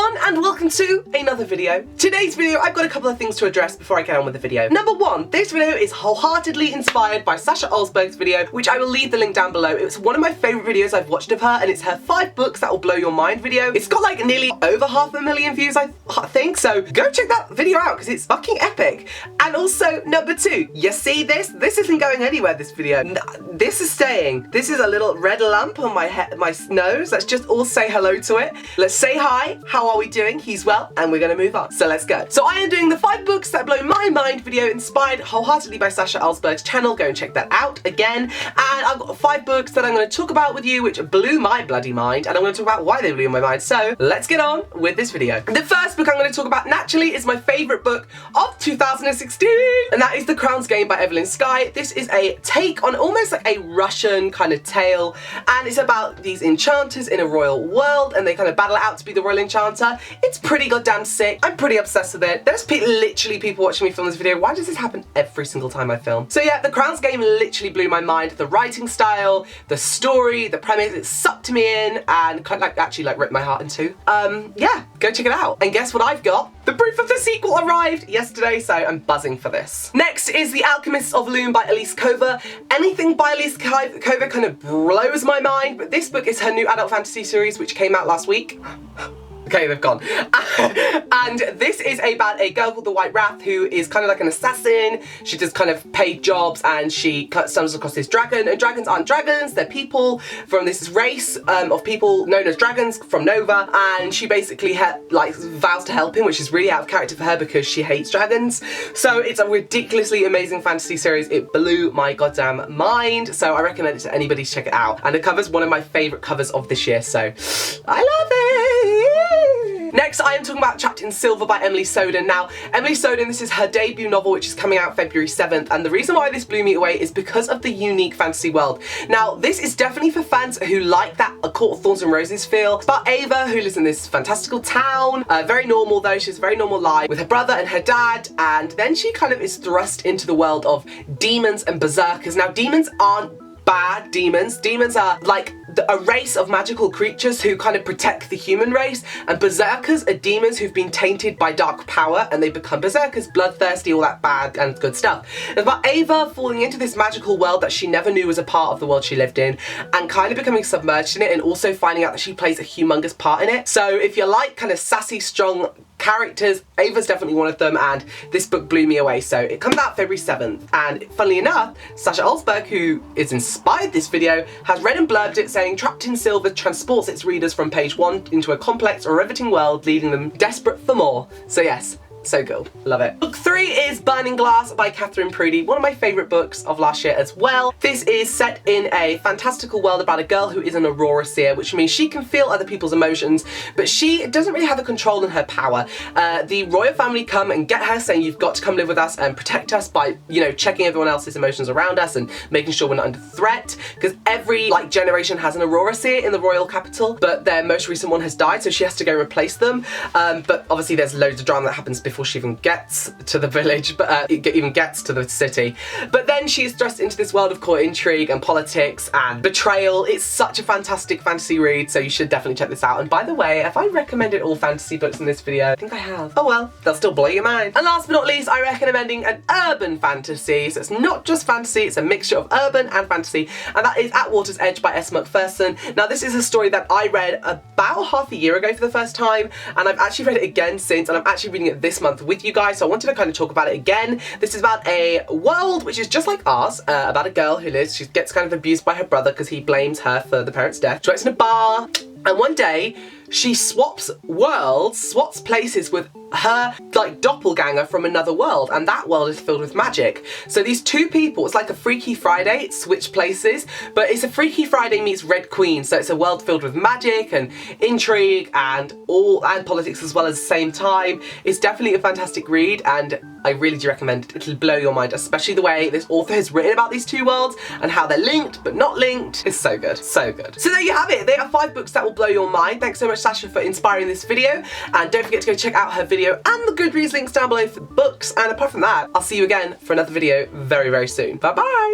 everyone, and welcome to another video. Today's video, I've got a couple of things to address before I get on with the video. Number one, this video is wholeheartedly inspired by Sasha Alsberg's video, which I will leave the link down below. It's one of my favourite videos I've watched of her, and it's her 5 books that will blow your mind video. It's got like nearly over 500,000 views, I think, so go check that video out because it's fucking epic. And also, number 2, you see this? This isn't going anywhere, this video. This is staying. This is a little red lump on my head, my nose. Let's just all say hello to it. Let's say hi. How are we doing? He's well, and we're gonna move on. So let's go. So I am doing the 5 books that blow my mind video, inspired wholeheartedly by Sasha Alsberg's channel. Go and check that out again. And I've got 5 books that I'm gonna talk about with you, which blew my bloody mind, and I'm gonna talk about why they blew my mind. So let's get on with this video. The first book I'm gonna talk about, naturally, is my favorite book of 2016, and that is The Crown's Game by Evelyn Skye. This is a take on almost like a Russian kind of tale, and it's about these enchanters in a royal world, and they kind of battle it out to be the royal enchanter. It's pretty goddamn sick. I'm pretty obsessed with it. There's literally people watching me film this video. Why does this happen every single time I film? So yeah, The Crown's Game literally blew my mind. The writing style, the story, the premise, it sucked me in and kind of actually ripped my heart in two. Yeah, go check it out. And guess what I've got? The proof of the sequel arrived yesterday, so I'm buzzing for this. Next is The Alchemist of Loom by Elise Kova. Anything by Elise Kova kind of blows my mind, but this book is her new adult fantasy series, which came out last week. Okay, they've gone. And this is about a girl called the White Wrath who is kind of like an assassin. She does kind of paid jobs, and she stumbles across this dragon, and dragons aren't dragons, they're people from this race of people known as dragons from Nova, and she basically vows to help him, which is really out of character for her because she hates dragons. So it's a ridiculously amazing fantasy series. It blew my goddamn mind, so I recommend it to anybody to check it out. And the cover's one of my favourite covers of this year, so I love it! Next, I am talking about Trapped in Silver by Emily Soden. Now, Emily Soden, this is her debut novel, which is coming out February 7th, and the reason why this blew me away is because of the unique fantasy world. Now, this is definitely for fans who like that A Court of Thorns and Roses feel. It's about Ava, who lives in this fantastical town, very normal though, she has a very normal life with her brother and her dad, and then she kind of is thrust into the world of demons and berserkers. Now, demons aren't bad demons. Demons are like a race of magical creatures who kind of protect the human race, and berserkers are demons who've been tainted by dark power and they become berserkers, bloodthirsty, all that bad and good stuff. It's about Ava falling into this magical world that she never knew was a part of the world she lived in, and kind of becoming submerged in it, and also finding out that she plays a humongous part in it. So if you like kind of sassy, strong characters, Ava's definitely one of them, and this book blew me away. So it comes out February 7th, and funnily enough, Sasha Alsberg, who is inspired this video, has read and blurbed it, saying Trapped in Silver transports its readers from page 1 into a complex or riveting world, leaving them desperate for more. So yes, so good. Love it. Book 3 is Burning Glass by Catherine Prudy, one of my favourite books of last year as well. This is set in a fantastical world about a girl who is an aurora seer, which means she can feel other people's emotions, but she doesn't really have the control in her power. The royal family come and get her, saying you've got to come live with us and protect us by, you know, checking everyone else's emotions around us and making sure we're not under threat, because every generation has an aurora seer in the royal capital, but their most recent one has died, so she has to go replace them. But obviously there's loads of drama that happens before she even gets to the village, but even gets to the city. But then she is thrust into this world of court intrigue and politics and betrayal. It's such a fantastic fantasy read, so you should definitely check this out. And by the way, if I recommended all fantasy books in this video, I think I have. Oh well, they'll still blow your mind. And last but not least, I recommending an urban fantasy. So it's not just fantasy, it's a mixture of urban and fantasy, and that is At Water's Edge by S. Macpherson. Now, this is a story that I read about half a year ago for the first time, and I've actually read it again since, and I'm actually reading it this month with you guys, so I wanted to kind of talk about it again. This is about a world which is just like ours, about a girl who lives, she gets kind of abused by her brother because he blames her for the parents' death. She works in a bar, and one day she swaps places with her doppelganger from another world, and that world is filled with magic. So these two people, it's like a Freaky Friday, switch places, but it's a Freaky Friday meets Red Queen, so it's a world filled with magic and intrigue and politics as well at the same time. It's definitely a fantastic read, and I really do recommend it. It'll blow your mind, especially the way this author has written about these two worlds and how they're linked but not linked. It's so good, so good. So there you have it. They are 5 books that will blow your mind. Thanks so much, Sasha, for inspiring this video, and don't forget to go check out her video and the Goodreads links down below for books. And apart from that, I'll see you again for another video very, very soon. Bye bye.